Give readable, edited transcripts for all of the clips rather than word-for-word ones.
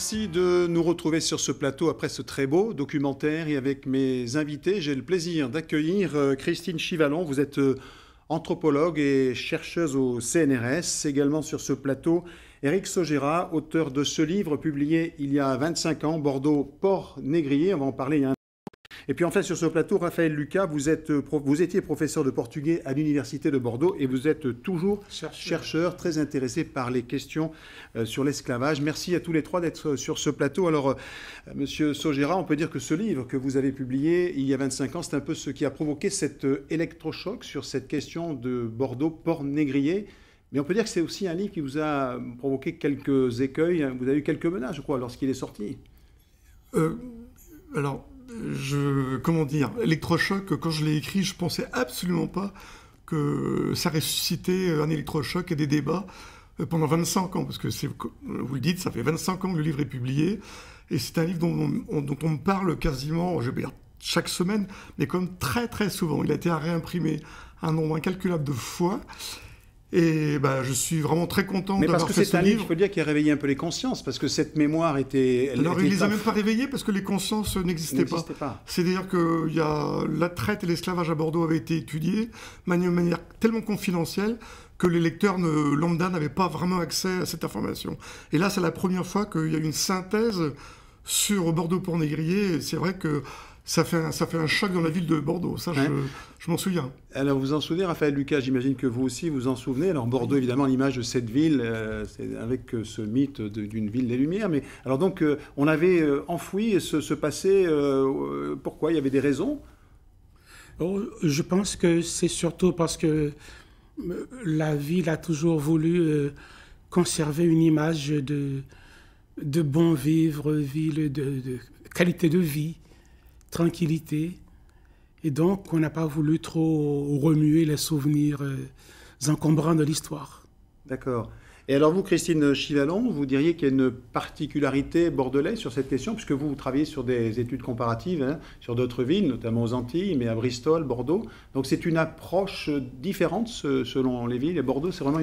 Merci de nous retrouver sur ce plateau après ce très beau documentaire. Et avec mes invités, j'ai le plaisir d'accueillir Christine Chivalon. Vous êtes anthropologue et chercheuse au CNRS. Également sur ce plateau, Éric Saugera, auteur de ce livre publié il y a 25 ans, Bordeaux, Port-Négrier. On va en parler il y a un. Et puis enfin sur ce plateau, Raphaël Lucas, vous étiez professeur de portugais à l'Université de Bordeaux et vous êtes toujours chercheur très intéressé par les questions sur l'esclavage. Merci à tous les trois d'être sur ce plateau. Alors, Monsieur Saugera, on peut dire que ce livre que vous avez publié il y a 25 ans, c'est un peu ce qui a provoqué cet électrochoc sur cette question de Bordeaux, Port-Négrier. Mais on peut dire que c'est aussi un livre qui vous a provoqué quelques écueils. Vous avez eu quelques menaces, je crois, lorsqu'il est sorti. Comment dire, électrochoc, quand je l'ai écrit, je pensais absolument pas que ça ressuscitait un électrochoc et des débats pendant 25 ans, parce que vous le dites, ça fait 25 ans que le livre est publié, et c'est un livre dont on me parle quasiment, je vais dire chaque semaine, mais comme très très souvent. Il a été réimprimé un nombre incalculable de fois. Et je suis vraiment très content d'avoir fait ce livre. Mais parce que c'est un livre, il faut dire, qui a réveillé un peu les consciences, parce que cette mémoire était... Alors, il ne les a même pas réveillées parce que les consciences n'existaient pas. C'est-à-dire que la traite et l'esclavage à Bordeaux avaient été étudiés de manière tellement confidentielle que les lecteurs lambda n'avaient pas vraiment accès à cette information. Et là, c'est la première fois qu'il y a une synthèse sur Bordeaux-Port-Négrier. C'est vrai que ça fait un choc dans la ville de Bordeaux, ça je m'en souviens. Alors vous en souvenez, Raphaël Lucas, j'imagine que vous aussi vous en souvenez. Alors Bordeaux, évidemment, l'image de cette ville, c'est avec ce mythe d'une ville des Lumières. Mais alors donc, on avait enfoui ce passé. Pourquoi? Il y avait des raisons? Je pense que c'est surtout parce que la ville a toujours voulu conserver une image de bon vivre, ville de qualité de vie, tranquillité, et donc on n'a pas voulu trop remuer les souvenirs encombrants de l'histoire. D'accord. Et alors vous, Christine Chivalon, vous diriez qu'il y a une particularité bordelaise sur cette question, puisque vous travaillez sur des études comparatives, sur d'autres villes, notamment aux Antilles, mais à Bristol, Bordeaux. Donc c'est une approche différente selon les villes. Et Bordeaux, c'est vraiment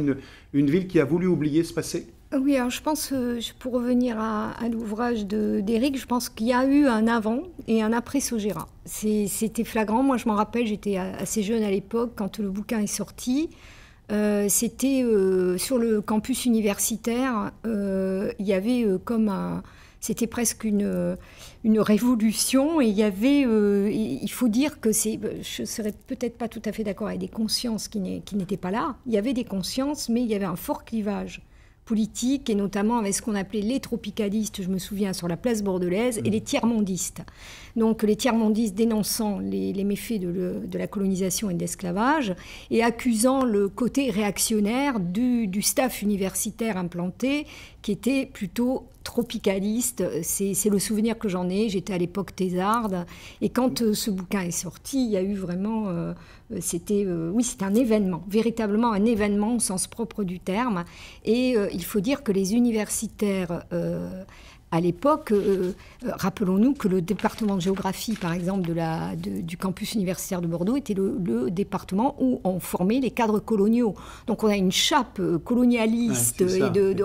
une ville qui a voulu oublier ce passé. Oui, alors je pense, pour revenir à l'ouvrage d'Éric, je pense qu'il y a eu un avant et un après Saugera. C'était flagrant. Moi, je m'en rappelle, j'étais assez jeune à l'époque quand le bouquin est sorti. C'était sur le campus universitaire, il y avait c'était presque une révolution, et il y avait, il faut dire que je serais peut-être pas tout à fait d'accord avec des consciences qui n'étaient pas là. Il y avait des consciences, mais il y avait un fort clivage politique, et notamment avec ce qu'on appelait les tropicalistes, je me souviens, sur la place bordelaise, et les tiers-mondistes. Donc les tiers-mondistes dénonçant les méfaits de la colonisation et de l'esclavage, et accusant le côté réactionnaire du staff universitaire implanté, qui était plutôt tropicaliste. C'est le souvenir que j'en ai. J'étais à l'époque thésarde, et quand ce bouquin est sorti, il y a eu vraiment... c'était un événement, véritablement un événement au sens propre du terme. Et il faut dire que les universitaires, à l'époque, rappelons-nous que le département de géographie, par exemple, du campus universitaire de Bordeaux, était le département où on formait les cadres coloniaux. Donc on a une chape colonialiste,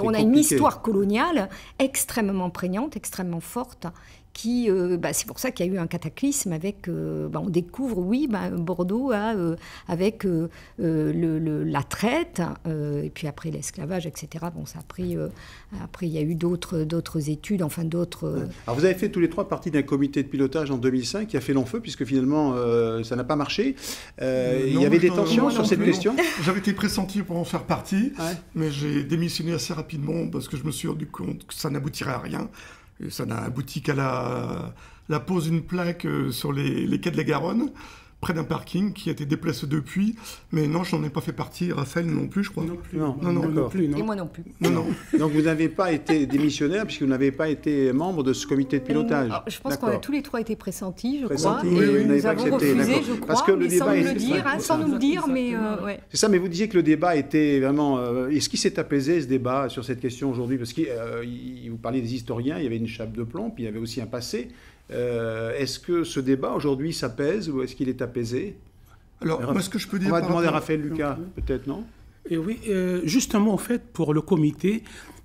on a une histoire coloniale extrêmement prégnante, extrêmement forte. C'est pour ça qu'il y a eu un cataclysme avec, on découvre, Bordeaux avec la traite, et puis après l'esclavage, etc. Bon, ça a pris, après il y a eu d'autres études, enfin d'autres... Alors vous avez fait tous les trois partie d'un comité de pilotage en 2005 qui a fait long feu, puisque finalement ça n'a pas marché. Il y avait des tensions sur cette question. J'avais été pressenti pour en faire partie, mais j'ai démissionné assez rapidement parce que je me suis rendu compte que ça n'aboutirait à rien. Et ça n'a abouti qu'à la pose d'une plaque sur les quais de la Garonne, près d'un parking qui a été déplacé depuis. Mais non, je n'en ai pas fait partie. Raphaël non plus, je crois. Non plus. Non plus. Et moi non plus. Non. Donc vous n'avez pas été démissionnaire puisque vous n'avez pas été membre de ce comité de pilotage. Alors, je pense qu'on a tous les trois été pressentis, je crois. Oui, vous n'avez nous pas avons accepté, refusé, je crois, parce que le débat sans nous le dire, mais ouais. C'est ça, mais vous disiez que le débat était vraiment... Est-ce qu'il s'est apaisé, ce débat, sur cette question aujourd'hui? Parce que vous parliez des historiens, il y avait une chape de plomb, puis il y avait aussi un passé. Est-ce que ce débat aujourd'hui s'apaise ou est-ce qu'il est apaisé? Alors, moi, ce que je peux dire... On va demander à Raphaël Lucas, peut-être, non? Et oui, justement, en fait, pour le comité,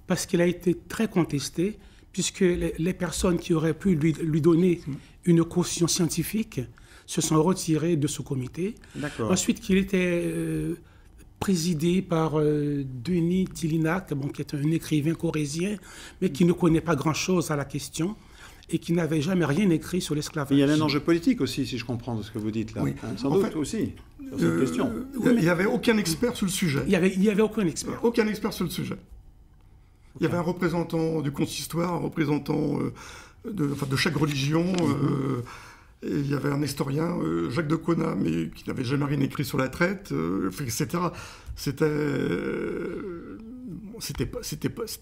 parce qu'il a été très contesté, puisque les personnes qui auraient pu lui donner une caution scientifique se sont retirées de ce comité. Ensuite, qu'il était présidé par Denis Tillinac, qui est un écrivain corrézien, mais qui ne connaît pas grand-chose à la question et qui n'avait jamais rien écrit sur l'esclavage. Il y a un enjeu politique aussi, si je comprends ce que vous dites là. Oui. Sans doute aussi, sur cette question. Il n'y avait aucun expert sur le sujet. Il n'y avait aucun expert. Aucun expert sur le sujet. Il y avait un représentant du consistoire, un représentant de chaque religion, et il y avait un historien, Jacques de Caunas, mais qui n'avait jamais rien écrit sur la traite, etc. C'était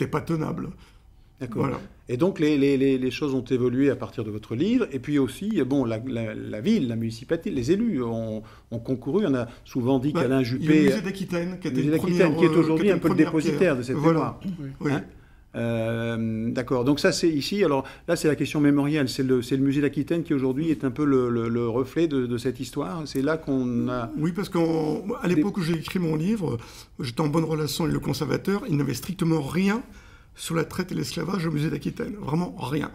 pas tenable. D'accord. Voilà. Et donc les choses ont évolué à partir de votre livre, et puis aussi, la ville, la municipalité, les élus ont concouru. On a souvent dit qu'Alain Juppé... Il y a le musée d'Aquitaine qui est aujourd'hui un peu le dépositaire de cette mémoire. Oui. Hein, d'accord, donc ça c'est ici, alors là c'est la question mémorielle, c'est le musée d'Aquitaine qui aujourd'hui est un peu le reflet de cette histoire, c'est là qu'on a... Oui, parce qu'à l'époque où j'ai écrit mon livre, j'étais en bonne relation avec le conservateur, il n'avait strictement rien sur la traite et l'esclavage au musée d'Aquitaine, vraiment rien.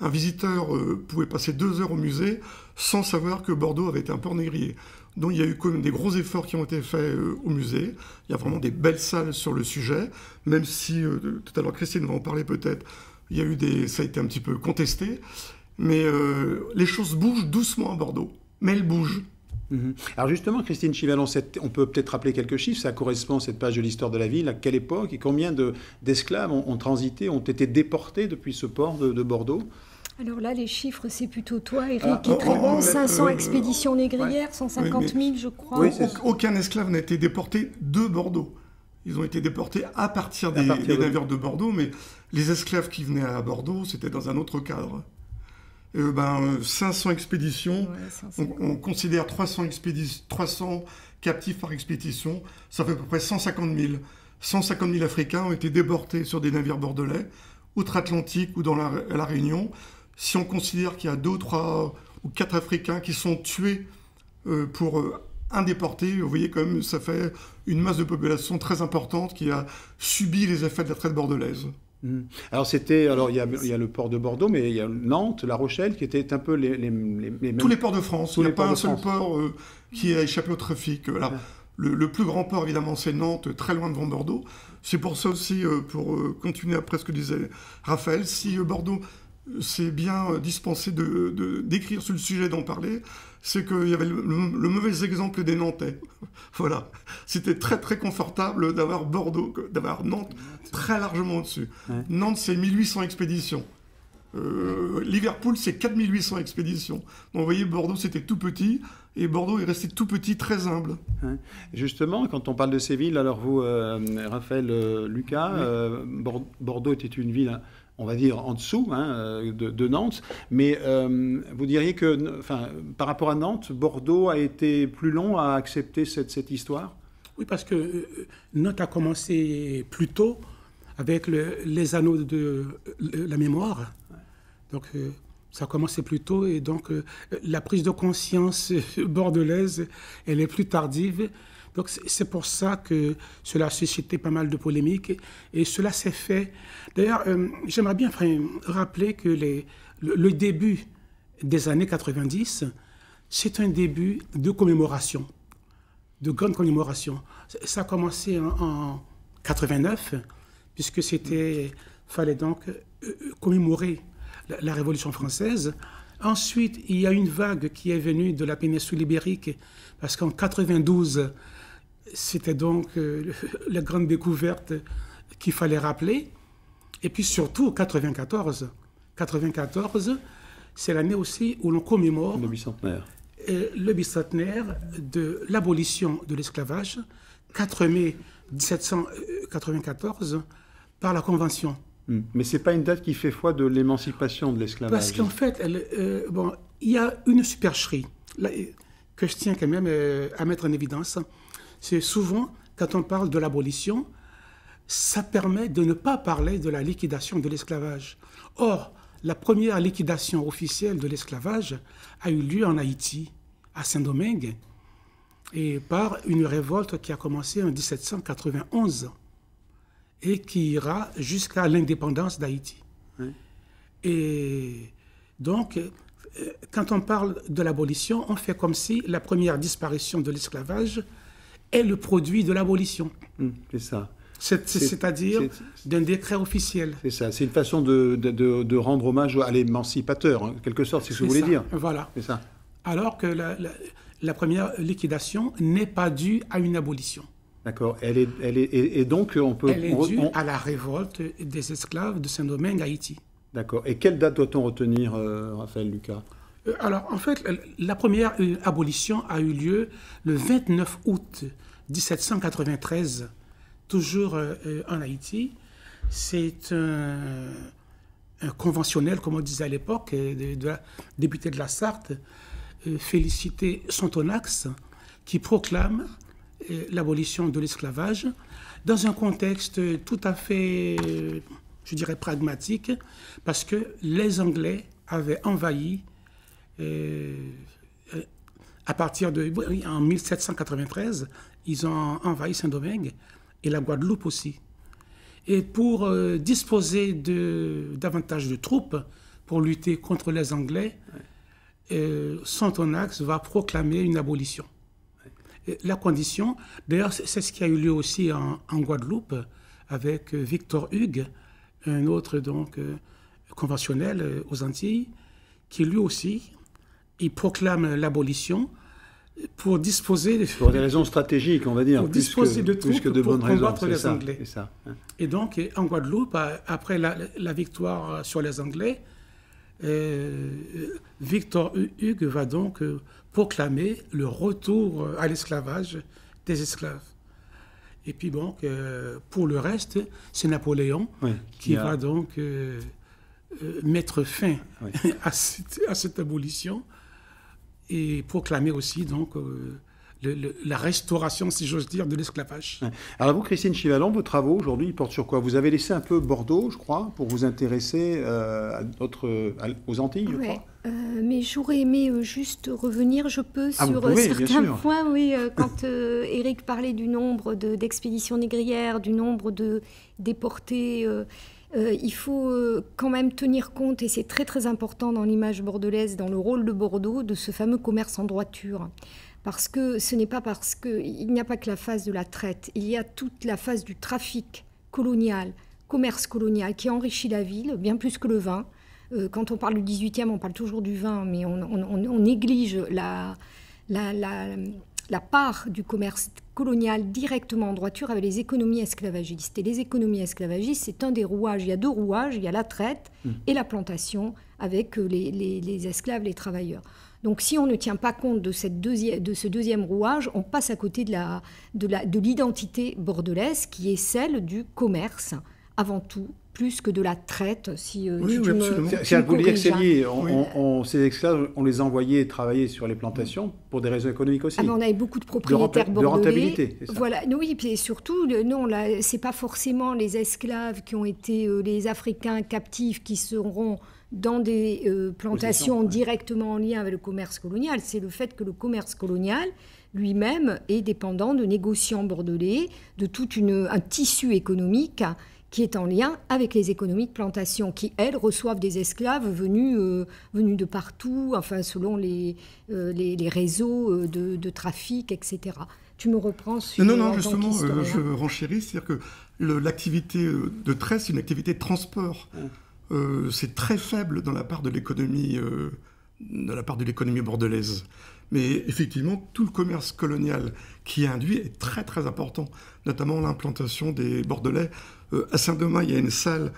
Un visiteur pouvait passer 2 heures au musée sans savoir que Bordeaux avait été un port négrier. Donc il y a eu quand même des gros efforts qui ont été faits au musée. Il y a vraiment des belles salles sur le sujet, même si, tout à l'heure Christine va en parler peut-être, ça a été un petit peu contesté. Mais les choses bougent doucement à Bordeaux, mais elles bougent. Alors justement, Christine Chivalon, on peut peut-être rappeler quelques chiffres, ça correspond, cette page de l'histoire de la ville, à quelle époque et combien d'esclaves ont transité, ont été déportés depuis ce port de Bordeaux? Alors là, les chiffres, c'est plutôt toi, Eric, qui est très bon. 500 expéditions négrières, 150 000, je crois. Oui, aucun esclave n'a été déporté de Bordeaux. Ils ont été déportés à partir des navires de Bordeaux, mais les esclaves qui venaient à Bordeaux, c'était dans un autre cadre. 500 expéditions, on considère 300 captifs par expédition, ça fait à peu près 150 000. 150 000 Africains ont été déportés sur des navires bordelais, outre-Atlantique ou dans la Réunion. Si on considère qu'il y a 2, 3 ou 4 Africains qui sont tués pour un déporté, vous voyez quand même, ça fait une masse de population très importante qui a subi les effets de la traite bordelaise. Alors il y a le port de Bordeaux, mais il y a Nantes, La Rochelle, qui étaient un peu les mêmes... Tous les ports de France. Il n'y a pas un seul port qui a échappé au trafic. Alors, le plus grand port, évidemment, c'est Nantes, très loin devant Bordeaux. C'est pour ça aussi, pour continuer après ce que disait Raphaël, si Bordeaux s'est bien dispensé d'écrire sur le sujet, d'en parler, c'est qu'il y avait le mauvais exemple des Nantais. Voilà. C'était très très confortable d'avoir Nantes très largement au-dessus. Ouais. Nantes, c'est 1800 expéditions. Liverpool, c'est 4800 expéditions. Donc vous voyez, Bordeaux, c'était tout petit, et Bordeaux est resté tout petit, très humble. Ouais. Justement, quand on parle de ces villes, alors vous, Raphaël, Lucas, Bordeaux était une ville... on va dire en dessous de Nantes, mais vous diriez que, par rapport à Nantes, Bordeaux a été plus long à accepter cette histoire? Oui, parce que Nantes a commencé plus tôt avec les anneaux de la mémoire. Donc, ça a commencé plus tôt, et donc la prise de conscience bordelaise, elle est plus tardive. Donc c'est pour ça que cela a suscité pas mal de polémiques, et cela s'est fait. D'ailleurs, j'aimerais bien rappeler que le début des années 90, c'est un début de commémoration, de grande commémoration. Ça a commencé en 89, puisque fallait donc commémorer la Révolution française. Ensuite, il y a une vague qui est venue de la péninsule ibérique, parce qu'en 92, c'était donc la grande découverte qu'il fallait rappeler. Et puis surtout, 94, c'est l'année aussi où l'on commémore le bicentenaire de l'abolition de l'esclavage, 4 mai 1794, par la Convention. Mais ce n'est pas une date qui fait foi de l'émancipation de l'esclavage. Parce qu'en fait, il y a une supercherie là, que je tiens quand même à mettre en évidence. C'est souvent, quand on parle de l'abolition, ça permet de ne pas parler de la liquidation de l'esclavage. Or, la première liquidation officielle de l'esclavage a eu lieu en Haïti, à Saint-Domingue, et par une révolte qui a commencé en 1791 et qui ira jusqu'à l'indépendance d'Haïti. Oui. Et donc, quand on parle de l'abolition, on fait comme si la première disparition de l'esclavage est le produit de l'abolition. C'est ça. C'est-à-dire d'un décret officiel. C'est ça. C'est une façon de rendre hommage à l'émancipateur, en quelque sorte, c'est ce que vous voulez dire. Voilà. C'est ça. Alors que la première liquidation n'est pas due à une abolition. D'accord. Et donc, on peut... Elle est due à la révolte des esclaves de Saint-Domingue, Haïti. D'accord. Et quelle date doit-on retenir, Raphaël Lucas? Alors, en fait, la première abolition a eu lieu le 29 août 1793, toujours en Haïti. C'est un conventionnel, comme on disait à l'époque, député de la Sarthe, Félicité Sontonax, qui proclame l'abolition de l'esclavage dans un contexte tout à fait, je dirais, pragmatique, parce que les Anglais avaient envahi à partir de... En 1793, ils ont envahi Saint-Domingue et la Guadeloupe aussi. Et pour disposer davantage de troupes pour lutter contre les Anglais, Sontonax va proclamer une abolition. La condition, d'ailleurs, c'est ce qui a eu lieu aussi en Guadeloupe avec Victor Hugues, un autre donc conventionnel aux Antilles, qui lui aussi, il proclame l'abolition pour disposer... Pour des raisons stratégiques, on va dire, pour disposer de troupes de pour bonnes raisons. combattre les Anglais. C'est ça. Et donc, en Guadeloupe, après la victoire sur les Anglais, Victor Hugues va donc proclamer le retour à l'esclavage des esclaves. Et puis bon, pour le reste, c'est Napoléon qui va donc mettre fin à cette abolition et proclamer aussi donc la restauration, si j'ose dire, de l'esclavage. Alors vous, Christine Chivalon, vos travaux aujourd'hui portent sur quoi? Vous avez laissé un peu Bordeaux, je crois, pour vous intéresser aux Antilles, je crois. Mais j'aurais aimé juste revenir, je peux, sur certains points. Oui, quand Éric parlait du nombre d'expéditions négrières, du nombre de déportés, il faut quand même tenir compte, et c'est très très important dans l'image bordelaise, dans le rôle de Bordeaux, de ce fameux commerce en droiture. Parce que ce n'est pas parce qu'il n'y a pas que la phase de la traite, il y a toute la phase du trafic colonial, commerce colonial, qui enrichit la ville, bien plus que le vin. Quand on parle du 18e, on parle toujours du vin, mais on néglige la part du commerce colonial directement en droiture avec les économies esclavagistes. Et les économies esclavagistes, c'est un des rouages. Il y a deux rouages, il y a la traite et la plantation avec les esclaves, les travailleurs. Donc si on ne tient pas compte de ce deuxième rouage, on passe à côté de l'identité bordelaise qui est celle du commerce, avant tout, plus que de la traite. Vous dire que c'est lié. Ces esclaves, on les envoyait travailler sur les plantations pour des raisons économiques aussi. On avait beaucoup de propriétaires bordelais. De rentabilité, c'est ça. Voilà. Oui, et surtout, non, c'est pas forcément les esclaves qui ont été les Africains captifs qui seront dans des plantations directement en lien avec le commerce colonial. C'est le fait que le commerce colonial lui-même est dépendant de négociants bordelais, de tout un tissu économique qui est en lien avec les économies de plantation, qui, elles, reçoivent des esclaves venus de partout, enfin, selon les réseaux de trafic, etc. Tu me reprends sur... Non, justement, je renchéris, c'est-à-dire que l'activité de traite, c'est une activité de transport. C'est très faible dans la part de l'économie bordelaise. Mais effectivement, tout le commerce colonial qui est induit est très très important, notamment l'implantation des Bordelais. À Saint-Domingue, il y a une salle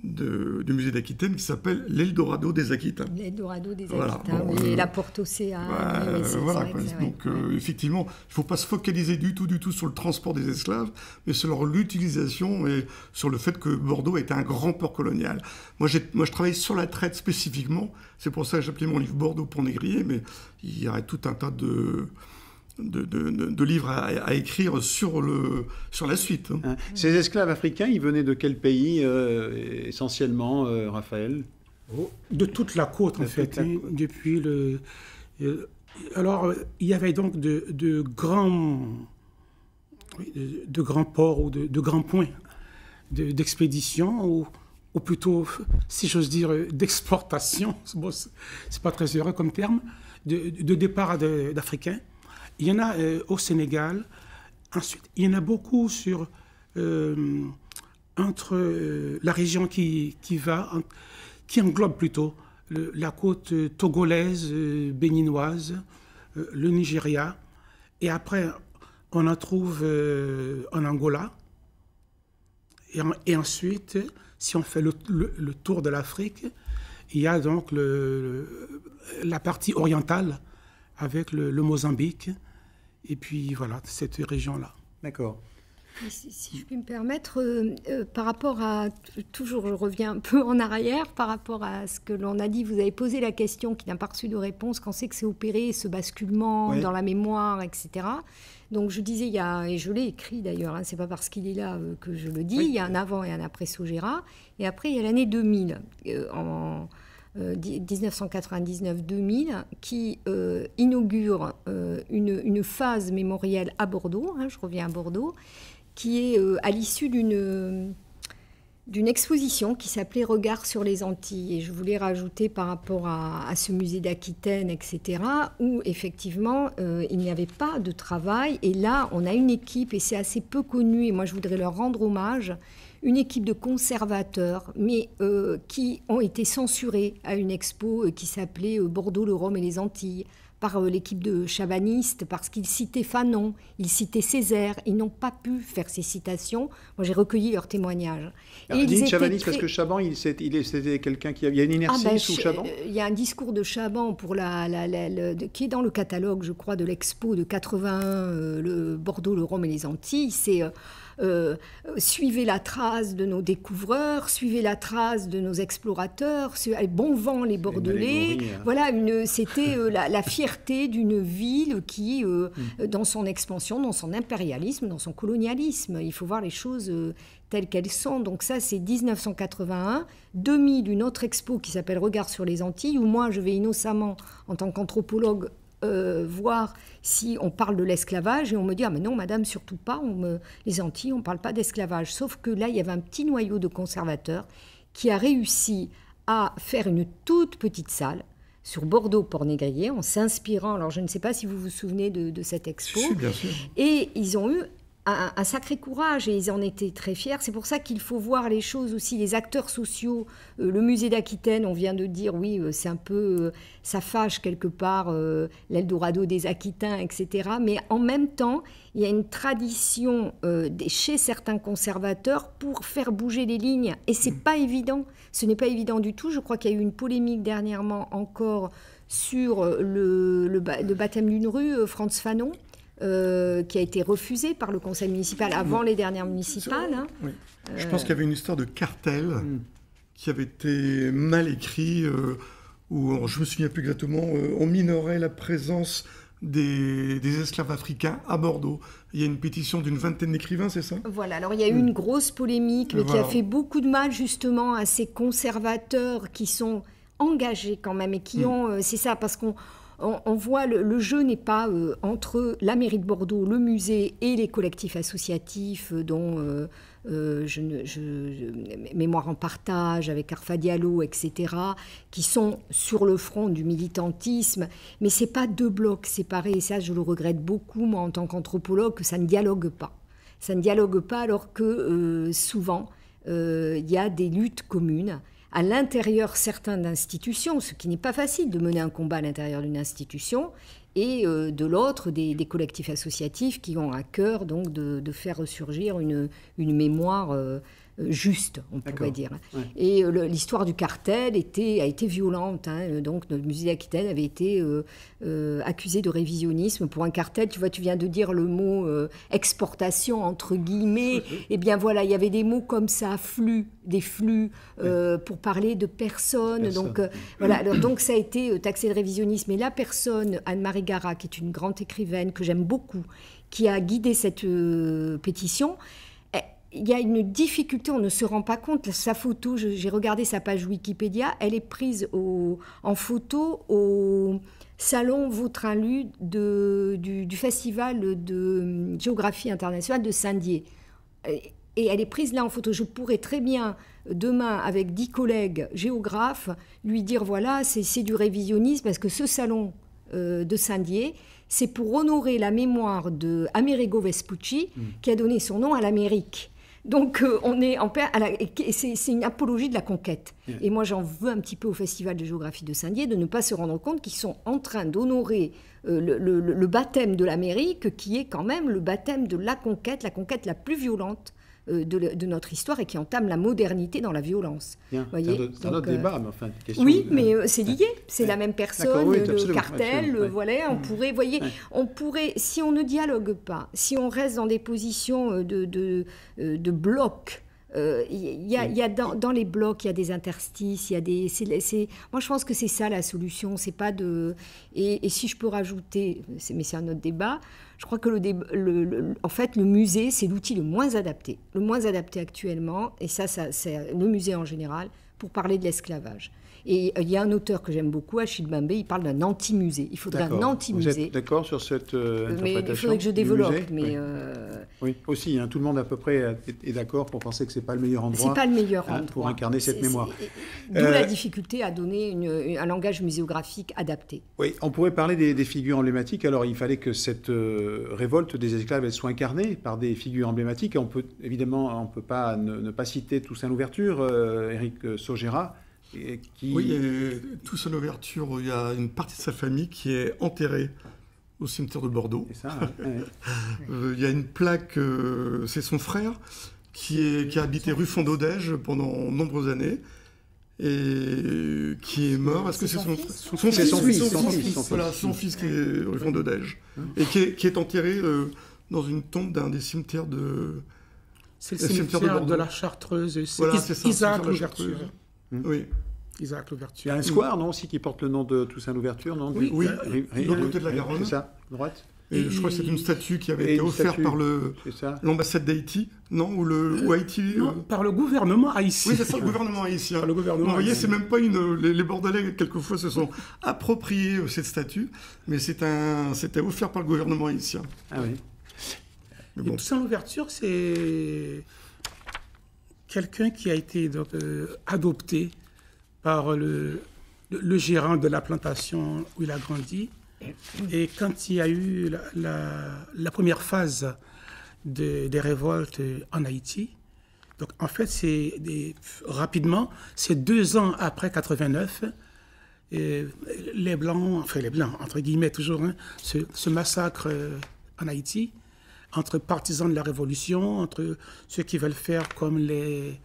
du musée d'Aquitaine qui s'appelle l'Eldorado des Aquitains. L'Eldorado des Aquitains, et la Porte Océane. Effectivement, il ne faut pas se focaliser du tout sur le transport des esclaves, mais sur l'utilisation et sur le fait que Bordeaux était un grand port colonial. Moi, je travaille sur la traite spécifiquement. C'est pour ça que j'ai appelé mon livre Bordeaux pour négrier, mais il y aurait tout un tas de livres à écrire sur la suite. Ces esclaves africains, ils venaient de quel pays essentiellement, Raphaël? De toute la côte, en fait. Depuis alors, il y avait donc de grands ports ou de grands points d'expédition ou plutôt, si j'ose dire, d'exportation, bon, c'est pas très heureux comme terme, de départ d'Africains. Il y en a au Sénégal. Ensuite, il y en a beaucoup entre la région qui englobe plutôt la côte togolaise, béninoise, le Nigeria. Et après, on en trouve en Angola. Et ensuite, si on fait le tour de l'Afrique, il y a donc la partie orientale avec le Mozambique. Et puis voilà, cette région-là. D'accord. Si je puis me permettre, par rapport à... Toujours, je reviens un peu en arrière par rapport à ce que l'on a dit. Vous avez posé la question qui n'a pas reçu de réponse. Quand c'est que c'est opéré, ce basculement dans la mémoire, etc. Donc je disais, et je l'ai écrit d'ailleurs, c'est pas parce qu'il est là que je le dis, il y a un avant et un après Sogera. Et après, il y a l'année 2000, en 1999-2000, qui inaugure une phase mémorielle à Bordeaux, je reviens à Bordeaux, qui est à l'issue d'une exposition qui s'appelait « Regard sur les Antilles ». Et je voulais rajouter par rapport à ce musée d'Aquitaine, etc., où effectivement, il n'y avait pas de travail. Et là, on a une équipe, et c'est assez peu connu, et moi je voudrais leur rendre hommage, une équipe de conservateurs, mais qui ont été censurés à une expo qui s'appelait « Bordeaux, le Rhum et les Antilles ». Par l'équipe de chabanistes, parce qu'ils citaient Fanon, ils citaient Césaire, ils n'ont pas pu faire ces citations. Moi, j'ai recueilli leurs témoignages. Dites chabaniste, parce que Chaban, c'était quelqu'un qui... Il y a une inertie sous Chaban. Il y a un discours de Chaban qui est dans le catalogue, je crois, de l'expo de 81, le Bordeaux, le Rhum et les Antilles. C'est... suivez la trace de nos découvreurs, suivez la trace de nos explorateurs, bon vent les Bordelais. Voilà, c'était la fierté d'une ville qui, dans son expansion, dans son impérialisme, dans son colonialisme, il faut voir les choses telles qu'elles sont. Donc ça, c'est 1981. 2000, une autre expo qui s'appelle « Regard sur les Antilles », où moi, je vais innocemment, en tant qu'anthropologue, voir si on parle de l'esclavage, et on me dit « Ah mais non madame, surtout pas, les Antilles, on ne parle pas d'esclavage ». Sauf que là, il y avait un petit noyau de conservateurs qui a réussi à faire une toute petite salle sur Bordeaux-Port-Négrier, en s'inspirant, alors je ne sais pas si vous vous souvenez de cette expo. Si, bien sûr. Et ils ont eu un sacré courage et ils en étaient très fiers. C'est pour ça qu'il faut voir les choses aussi, les acteurs sociaux. Le musée d'Aquitaine, on vient de dire, oui, c'est un peu, ça fâche quelque part l'Eldorado des Aquitains, etc. Mais en même temps, il y a une tradition chez certains conservateurs pour faire bouger les lignes. Et c'est pas évident. Ce n'est pas évident du tout. Je crois qu'il y a eu une polémique dernièrement encore sur le baptême d'une rue, Franz Fanon. Qui a été refusé par le conseil municipal avant les dernières municipales. Oui. Je pense qu'il y avait une histoire de cartel qui avait été mal écrit, où, je ne me souviens plus exactement, on minorait la présence des esclaves africains à Bordeaux. Il y a une pétition d'une vingtaine d'écrivains, c'est ça ? Voilà, alors il y a eu une grosse polémique, mais qui a fait beaucoup de mal justement à ces conservateurs qui sont engagés quand même et qui ont... c'est ça, parce qu'on voit le jeu n'est pas entre la mairie de Bordeaux, le musée et les collectifs associatifs dont Mémoire en partage avec Arfa Diallo, etc., qui sont sur le front du militantisme. Mais ce n'est pas deux blocs séparés. Et ça, je le regrette beaucoup, moi, en tant qu'anthropologue, que ça ne dialogue pas. Ça ne dialogue pas alors que souvent, il y a des luttes communes à l'intérieur certaines institutions, ce qui n'est pas facile de mener un combat à l'intérieur d'une institution, et de l'autre, des collectifs associatifs qui ont à cœur donc, de faire ressurgir une mémoire juste, on pourrait dire. Ouais. Et l'histoire du cartel a été violente. Donc, notre musée d'Aquitaine avait été accusé de révisionnisme pour un cartel. Tu vois, tu viens de dire le mot exportation, entre guillemets. Eh bien, voilà, il y avait des mots comme ça, des flux, pour parler de personnes. Donc, voilà. Alors, donc, ça a été taxé de révisionnisme. Et la personne, Anne-Marie Gara, qui est une grande écrivaine que j'aime beaucoup, qui a guidé cette pétition, il y a une difficulté, on ne se rend pas compte. Sa photo, j'ai regardé sa page Wikipédia, elle est prise en photo au salon Vautrin-Lud du Festival de géographie internationale de Saint-Dié. Et elle est prise là en photo. Je pourrais très bien demain avec 10 collègues géographes, lui dire voilà, c'est du révisionnisme parce que ce salon de Saint-Dié, c'est pour honorer la mémoire de Amerigo Vespucci qui a donné son nom à l'Amérique. Donc on est c'est une apologie de la conquête. Et moi j'en veux un petit peu au Festival de géographie de Saint-Dié de ne pas se rendre compte qu'ils sont en train d'honorer le baptême de l'Amérique, qui est quand même le baptême de la conquête la plus violente de notre histoire et qui entame la modernité dans la violence. Bien. C'est un autre débat, mais enfin, question. Oui, mais c'est lié. C'est la même personne, oui, le cartel, voilà. On pourrait, si on ne dialogue pas, si on reste dans des positions de blocs. Dans les blocs, il y a des interstices, il y a des. Moi, je pense que c'est ça la solution. C'est pas de. Et si je peux rajouter, mais c'est un autre débat. Je crois que en fait, le musée, c'est l'outil le moins adapté actuellement. Et ça, c'est le musée en général pour parler de l'esclavage. Et il y a un auteur que j'aime beaucoup, Achille Mbembe, il parle d'un anti-musée. Il faudrait un anti-musée. Vous êtes d'accord sur cette interprétation? Mais il faudrait que je développe. Oui, aussi, tout le monde à peu près est d'accord pour penser que ce n'est pas le meilleur endroit, c'est pas le meilleur endroit pour incarner cette mémoire. D'où la difficulté à donner un langage muséographique adapté. Oui, on pourrait parler des figures emblématiques. Alors, il fallait que cette révolte des esclaves elle soit incarnée par des figures emblématiques. Et on peut pas ne pas citer Toussaint Louverture, Éric Saugera. Oui, Toussaint Louverture, il y a une partie de sa famille qui est enterrée au cimetière de Bordeaux. C'est ça, il y a une plaque, c'est son frère, qui a habité rue Fondodège pendant nombreuses années, et qui est mort. Est-ce que c'est son fils? Voilà, son fils qui est rue Fondodège, et qui est enterré dans une tombe d'un des cimetières de... C'est le cimetière de la Chartreuse, c'est Isaac Louverture. Oui. Isaac Louverture. Il y a un square, non, aussi, qui porte le nom de Toussaint Louverture, non? Oui, de l'autre côté de la Garonne. C'est ça, droite. Et je crois que c'est une statue qui avait été offerte par l'ambassade d'Haïti, non? Ou Haïti par le gouvernement haïtien. Oui, c'est ça, le gouvernement haïtien. Le gouvernement vous voyez, c'est même pas les Bordelais, quelquefois, se sont appropriés cette statue, mais c'était offert par le gouvernement haïtien. Ah oui. Bon. Toussaint Louverture, c'est quelqu'un qui a été adopté par le gérant de la plantation où il a grandi. Et quand il y a eu la première phase des révoltes en Haïti, donc en fait, rapidement, c'est 2 ans après 89, les Blancs, entre guillemets toujours, ce massacre en Haïti, entre partisans de la Révolution, entre ceux qui veulent faire comme les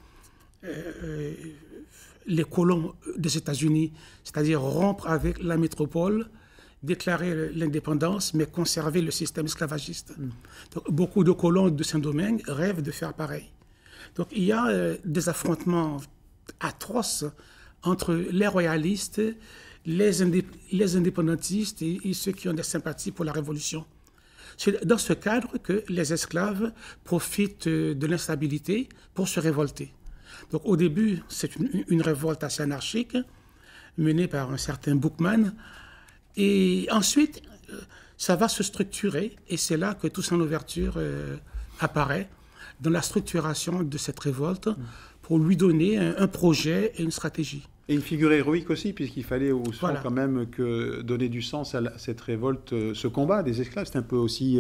colons des États-Unis, c'est-à-dire rompre avec la métropole, déclarer l'indépendance, mais conserver le système esclavagiste. Donc, beaucoup de colons de Saint-Domingue rêvent de faire pareil. Donc il y a des affrontements atroces entre les royalistes, les indépendantistes et ceux qui ont des sympathies pour la Révolution. C'est dans ce cadre que les esclaves profitent de l'instabilité pour se révolter. Donc au début, c'est une révolte assez anarchique, menée par un certain Boukman. Et ensuite, ça va se structurer, et c'est là que Toussaint Louverture apparaît, dans la structuration de cette révolte, pour lui donner un projet et une stratégie. Et une figure héroïque aussi, puisqu'il fallait quand même donner du sens à cette révolte, ce combat des esclaves. C'est un peu aussi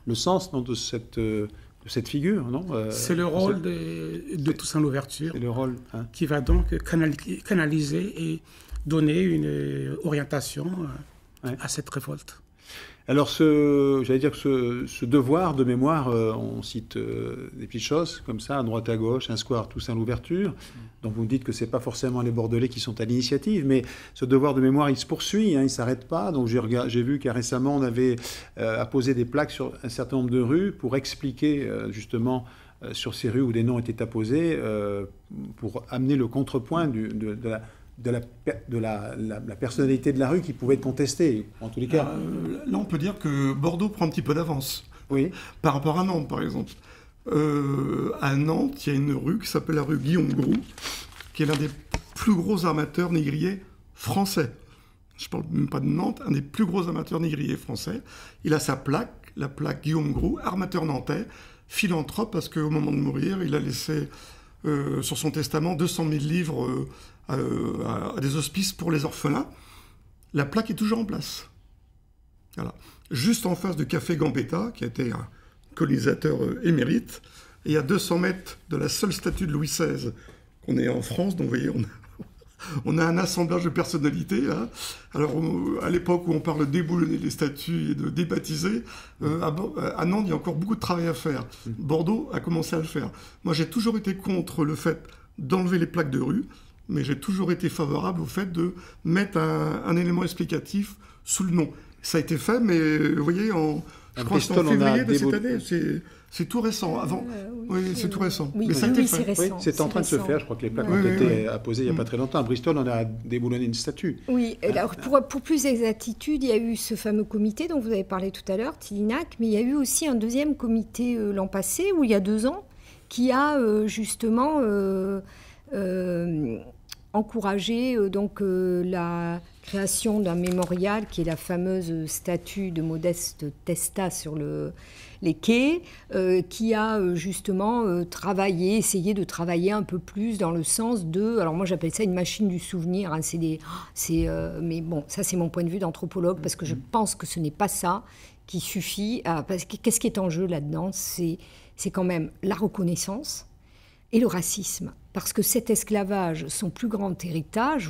le sens de cette figure, non? C'est le rôle de Toussaint Louverture, c'est le rôle, qui va donc canaliser et donner une orientation à cette révolte. Alors, j'allais dire que ce devoir de mémoire, on cite des petites choses comme ça, à droite à gauche, un square Toussaint Louverture, donc vous me dites que ce n'est pas forcément les Bordelais qui sont à l'initiative, mais ce devoir de mémoire, il se poursuit, il ne s'arrête pas. Donc j'ai vu qu'à récemment, on avait apposé des plaques sur un certain nombre de rues pour expliquer justement sur ces rues où des noms étaient apposés, pour amener le contrepoint de la personnalité de la rue qui pouvait être contestée, en tous les cas. Là, on peut dire que Bordeaux prend un petit peu d'avance. Oui. Par rapport à Nantes, par exemple. À Nantes, il y a une rue qui s'appelle la rue Guillaume Groult, qui est l'un des plus gros armateurs négriers français. Je ne parle même pas de Nantes, un des plus gros amateurs négriers français. Il a sa plaque, la plaque Guillaume Groult, armateur nantais, philanthrope, parce qu'au moment de mourir, il a laissé sur son testament 200 000 livres à des hospices pour les orphelins. La plaque est toujours en place. Voilà. Juste en face de Café Gambetta, qui a été un colonisateur émérite, et à 200 mètres de la seule statue de Louis XVI qu'on ait en France. Donc vous voyez, on a un assemblage de personnalités. Hein. Alors, à l'époque où on parle de déboulonner les statues et de débaptiser, à Nantes, il y a encore beaucoup de travail à faire. Bordeaux a commencé à le faire. Moi, j'ai toujours été contre le fait d'enlever les plaques de rue, mais j'ai toujours été favorable au fait de mettre un élément explicatif sous le nom. Ça a été fait, mais vous voyez, je crois que c'est en février de cette année. C'est tout récent. Avant, oui, c'est tout récent. Oui, mais ça a été fait. Oui, c'est en train de se faire. Je crois que les plaques ont été apposées il n'y a pas très longtemps. À Bristol, on a déboulonné une statue. Oui, alors pour plus d'exactitude, il y a eu ce fameux comité dont vous avez parlé tout à l'heure, Tillinac, mais il y a eu aussi un deuxième comité l'an passé, ou il y a 2 ans, qui a justement encouragé la création d'un mémorial qui est la fameuse statue de Modeste Testa sur les quais, qui a justement essayé de travailler un peu plus dans le sens de, alors moi j'appelle ça une machine du souvenir, hein, mais bon, ça c'est mon point de vue d'anthropologue, parce que je pense que ce n'est pas ça qui suffit, parce que qu'est-ce qui est en jeu là-dedans, c'est quand même la reconnaissance et le racisme. Parce que cet esclavage, son plus grand héritage,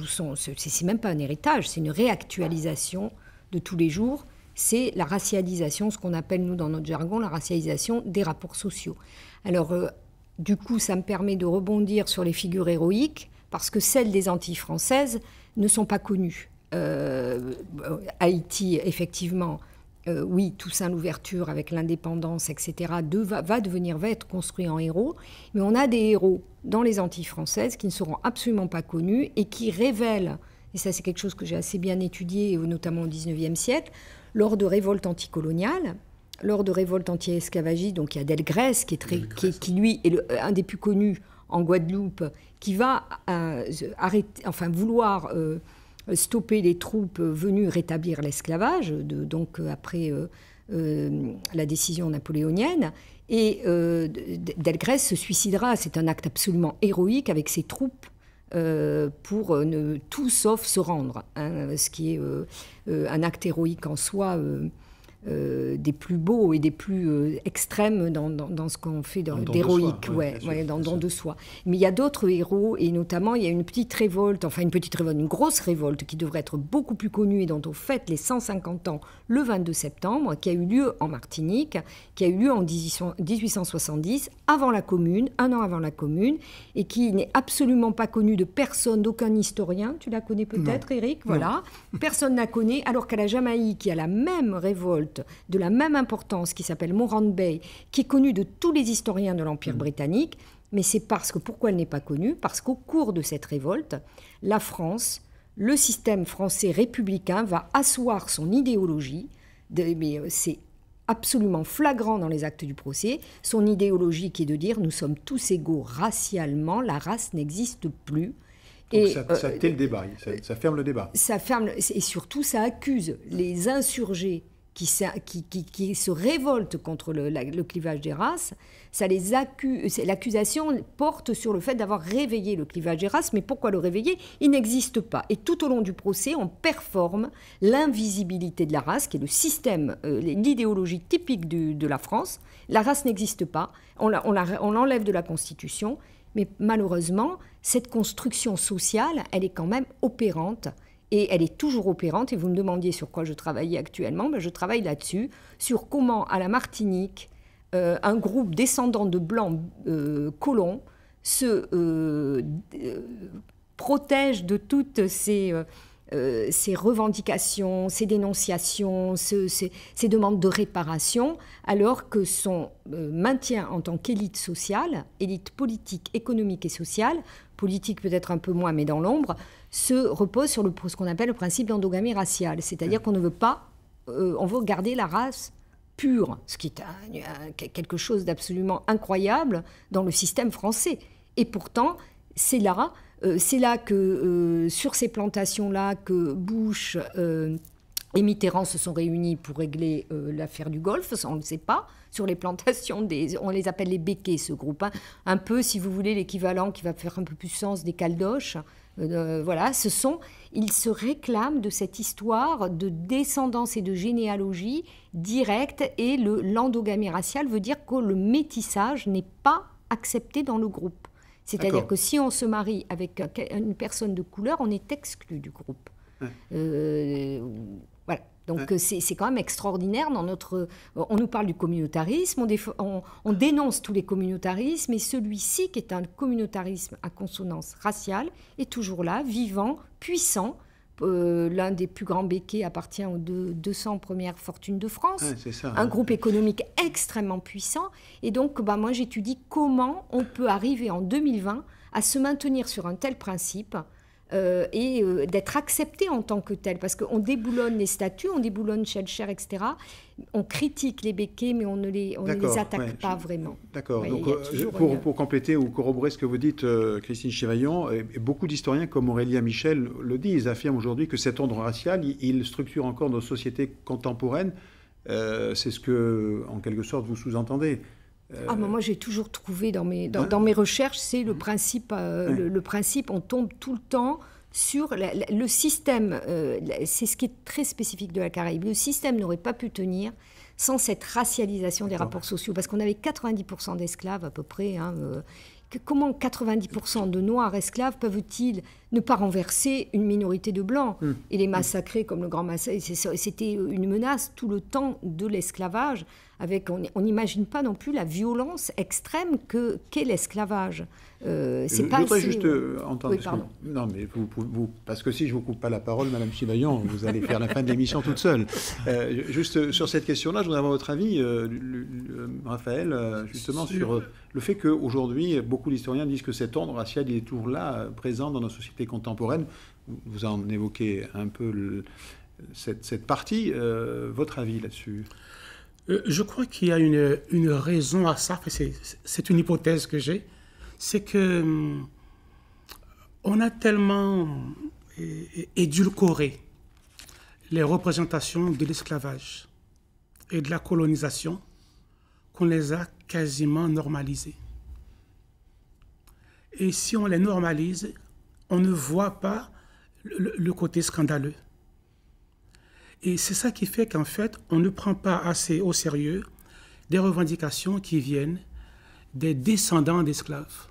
c'est même pas un héritage, c'est une réactualisation de tous les jours, c'est la racialisation, ce qu'on appelle nous dans notre jargon, la racialisation des rapports sociaux. Alors, du coup, ça me permet de rebondir sur les figures héroïques, parce que celles des Antilles françaises ne sont pas connues. Haïti, effectivement, oui, Toussaint l'ouverture avec l'indépendance, etc., va être construit en héros, mais on a des héros dans les Antilles françaises qui ne seront absolument pas connus et qui révèlent, et ça c'est quelque chose que j'ai assez bien étudié, notamment au XIXe siècle, lors de révoltes anticoloniales, lors de révoltes anti-esclavagistes, donc il y a Delgrès, qui lui est un des plus connus en Guadeloupe, qui va vouloir stopper les troupes venues rétablir l'esclavage, après la décision napoléonienne. Et Delgrès se suicidera. C'est un acte absolument héroïque avec ses troupes pour tout sauf se rendre, hein, ce qui est un acte héroïque en soi, des plus beaux et des plus extrêmes dans ce qu'on fait d'héroïque, dans de soi. Mais il y a d'autres héros, et notamment il y a une grosse révolte qui devrait être beaucoup plus connue et dont on fête les 150 ans le 22 septembre, qui a eu lieu en Martinique, qui a eu lieu en 1870, avant la Commune, 1 an avant la Commune, et qui n'est absolument pas connue de personne, d'aucun historien. Tu la connais peut-être, Éric ? Voilà. Personne ne la connaît, alors qu'à la Jamaïque, il y a la même révolte de la même importance qui s'appelle Morant Bay, qui est connue de tous les historiens de l'Empire britannique, mais c'est pourquoi elle n'est pas connue ? Parce qu'au cours de cette révolte, la France, le système français républicain va asseoir son idéologie, mais c'est absolument flagrant dans les actes du procès, son idéologie qui est de dire nous sommes tous égaux racialement, la race n'existe plus. Donc ça tait le débat, ça ferme le débat. Ça ferme, et surtout ça accuse les insurgés qui se révoltent contre le clivage des races. L'accusation porte sur le fait d'avoir réveillé le clivage des races, mais pourquoi le réveiller ? Il n'existe pas. Et tout au long du procès, on performe l'invisibilité de la race, qui est le système, l'idéologie typique de la France. La race n'existe pas, on l'enlève de la Constitution, mais malheureusement, cette construction sociale, elle est quand même opérante. Et elle est toujours opérante, et vous me demandiez sur quoi je travaillais actuellement, je travaille là-dessus, sur comment à la Martinique, un groupe descendant de blancs colons se protège de toutes ces revendications, ces dénonciations, ces demandes de réparation, alors que son maintien en tant qu'élite sociale, élite politique, économique et sociale, politique peut-être un peu moins, mais dans l'ombre, se repose sur ce qu'on appelle le principe d'endogamie raciale. C'est-à-dire qu'on ne veut pas, on veut garder la race pure, ce qui est quelque chose d'absolument incroyable dans le système français. Et pourtant, c'est là que, sur ces plantations-là, que Bush et Mitterrand se sont réunis pour régler l'affaire du Golfe, ça on ne le sait pas, sur les plantations, on les appelle les béquets, ce groupe, hein. Un peu, si vous voulez, l'équivalent qui va faire un peu plus sens des caldoches. Voilà, ils se réclament de cette histoire de descendance et de généalogie directe, et l'endogamie raciale veut dire que le métissage n'est pas accepté dans le groupe. C'est-à-dire que si on se marie avec une personne de couleur, on est exclu du groupe. Ouais. Voilà. Donc c'est quand même extraordinaire. On nous parle du communautarisme, on dénonce tous les communautarismes, et celui-ci, qui est un communautarisme à consonance raciale, est toujours là, vivant, puissant. L'un des plus grands béquets appartient aux 200 premières fortunes de France, c'est ça, un groupe économique extrêmement puissant. Et donc, moi, j'étudie comment on peut arriver en 2020 à se maintenir sur un tel principe, et d'être accepté en tant que tel, parce qu'on déboulonne les statuts, on déboulonne Schellcher, etc. On critique les béquets, mais on ne les attaque pas vraiment. D'accord. Donc, pour compléter ou corroborer ce que vous dites, Christine Chavaillon, beaucoup d'historiens comme Aurélien Michel le disent, affirment aujourd'hui que cet ordre racial, il structure encore nos sociétés contemporaines. C'est ce que, en quelque sorte, vous sous-entendez. Moi, j'ai toujours trouvé dans mes recherches, c'est le principe. Le principe, on tombe tout le temps sur le système. C'est ce qui est très spécifique de la Caraïbe. Le système n'aurait pas pu tenir sans cette racialisation des rapports sociaux, parce qu'on avait 90% d'esclaves à peu près. Comment 90% de Noirs esclaves peuvent-ils ne pas renverser une minorité de Blancs et les massacrer comme le Grand Massacre? C'était une menace tout le temps de l'esclavage. On n'imagine pas non plus la violence extrême qu'est l'esclavage. Je voudrais juste entendre... Oui, non, mais vous, parce que si je ne vous coupe pas la parole, Madame Chavaillon, vous allez faire la fin de l'émission toute seule. Juste sur cette question-là, je voudrais avoir votre avis, Raphaël, justement sur le fait qu'aujourd'hui, beaucoup d'historiens disent que cet ordre racial il est toujours là, présent dans nos sociétés contemporaines. Vous en évoquez un peu cette partie. Votre avis là-dessus? Je crois qu'il y a une raison à ça, c'est une hypothèse que j'ai, c'est que on a tellement édulcoré les représentations de l'esclavage et de la colonisation qu'on les a quasiment normalisées. Et si on les normalise, on ne voit pas le côté scandaleux. Et c'est ça qui fait qu'en fait, on ne prend pas assez au sérieux des revendications qui viennent des descendants d'esclaves.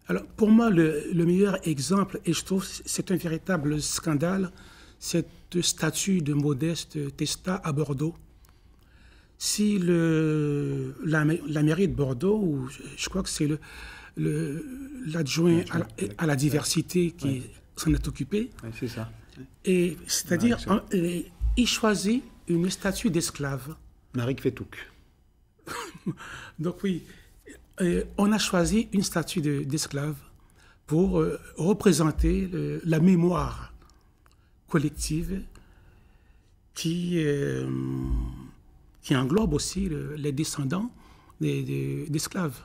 Alors, pour moi, le meilleur exemple, et je trouve que c'est un véritable scandale, cette statue de Modeste Testa à Bordeaux. Si la mairie de Bordeaux, ou je crois que c'est l'adjoint à la diversité qui s'en est occupé, c'est ça. Et c'est-à-dire, il choisit une statue d'esclave. Marie Kfetouk. Donc oui, on a choisi une statue d'esclave pour représenter la mémoire collective qui englobe aussi les descendants d'esclaves.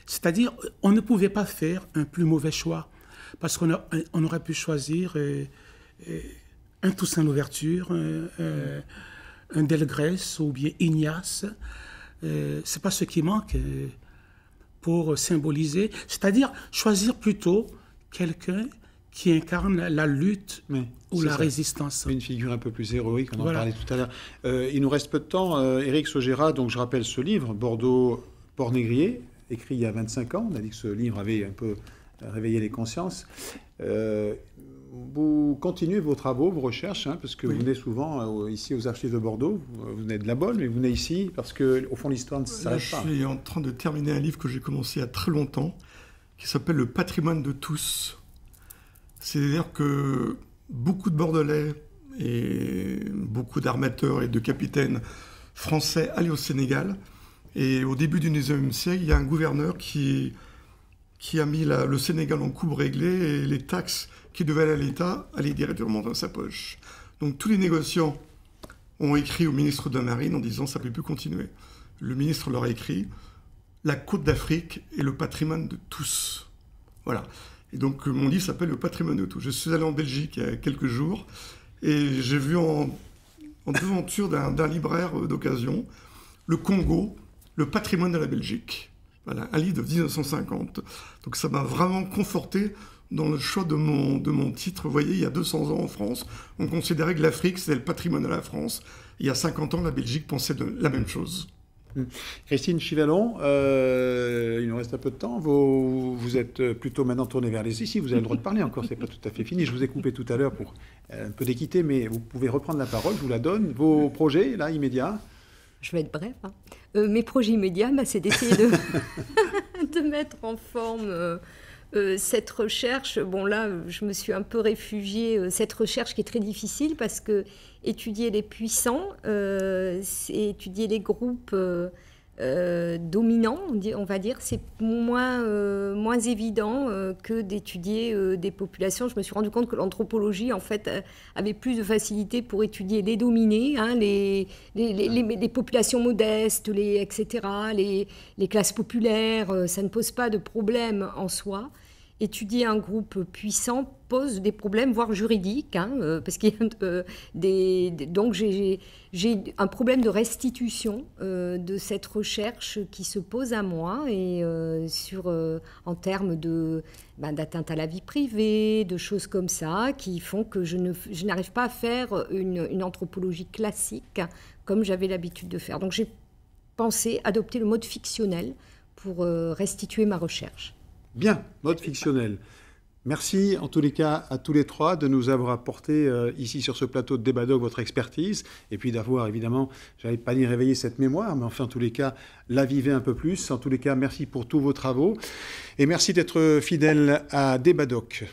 C'est-à-dire, on ne pouvait pas faire un plus mauvais choix, parce qu'on aurait pu choisir un Toussaint Louverture, un Delgrès ou bien Ignace. C'est pas ce qui manque pour symboliser. C'est-à-dire choisir plutôt quelqu'un qui incarne la lutte ou la résistance. Une figure un peu plus héroïque, on en parlait tout à l'heure. Il nous reste peu de temps. Éric Saugera, donc je rappelle ce livre, Bordeaux, Port-Négrier, écrit il y a 25 ans. On a dit que ce livre avait un peu réveillé les consciences. Vous continuez vos travaux, vos recherches, parce que vous venez souvent ici aux Archives de Bordeaux. Vous venez de la Bolle, mais vous venez ici parce qu'au fond, l'histoire ne s'arrête pas. Je suis en train de terminer un livre que j'ai commencé il y a très longtemps, qui s'appelle « Le patrimoine de tous ». C'est-à-dire que beaucoup de Bordelais et beaucoup d'armateurs et de capitaines français allaient au Sénégal. Et au début du XIXe siècle, il y a un gouverneur qui a mis le Sénégal en coupe réglée, et les taxes qui devaient aller à l'État allaient directement dans sa poche. Donc tous les négociants ont écrit au ministre de la Marine en disant « ça ne peut plus continuer ». Le ministre leur a écrit « La Côte d'Afrique est le patrimoine de tous ». Voilà. Et donc mon livre s'appelle « Le patrimoine de tous ». Je suis allé en Belgique il y a quelques jours, Et j'ai vu en devanture d'un libraire d'occasion, Le Congo, le patrimoine de la Belgique. Voilà, un livre de 1950. Donc ça m'a vraiment conforté dans le choix de mon titre. Vous voyez, il y a 200 ans en France, on considérait que l'Afrique, c'était le patrimoine de la France. Il y a 50 ans, la Belgique pensait la même chose. Christine Chivalon, il nous reste un peu de temps. Vous êtes plutôt maintenant tournée vers les... Ici, vous avez le droit de parler encore, c'est pas tout à fait fini. Je vous ai coupé tout à l'heure pour un peu d'équité, mais vous pouvez reprendre la parole, je vous la donne. Vos projets, là, immédiats? Je vais être bref. Mes projets immédiats, c'est d'essayer de mettre en forme cette recherche. Bon, là, je me suis un peu réfugiée. Cette recherche qui est très difficile parce que étudier les puissants, c'est étudier les groupes dominants, on va dire, c'est moins évident que d'étudier des populations. Je me suis rendu compte que l'anthropologie, en fait, avait plus de facilité pour étudier les dominés, les populations modestes, etc., les classes populaires. Ça ne pose pas de problème en soi. Étudier un groupe puissant pose des problèmes, voire juridiques, parce qu'il y a donc j'ai un problème de restitution de cette recherche qui se pose à moi et en termes d'atteinte à la vie privée, de choses comme ça, qui font que je n'arrive pas à faire une anthropologie classique comme j'avais l'habitude de faire. Donc j'ai pensé adopter le mode fictionnel pour restituer ma recherche. Bien, mode fictionnel. Merci en tous les cas à tous les trois de nous avoir apporté ici sur ce plateau de Débadoc votre expertise et puis d'avoir évidemment, j'allais pas dire réveiller cette mémoire, mais enfin en tous les cas l'aviver un peu plus. En tous les cas, merci pour tous vos travaux et merci d'être fidèle à Débadoc.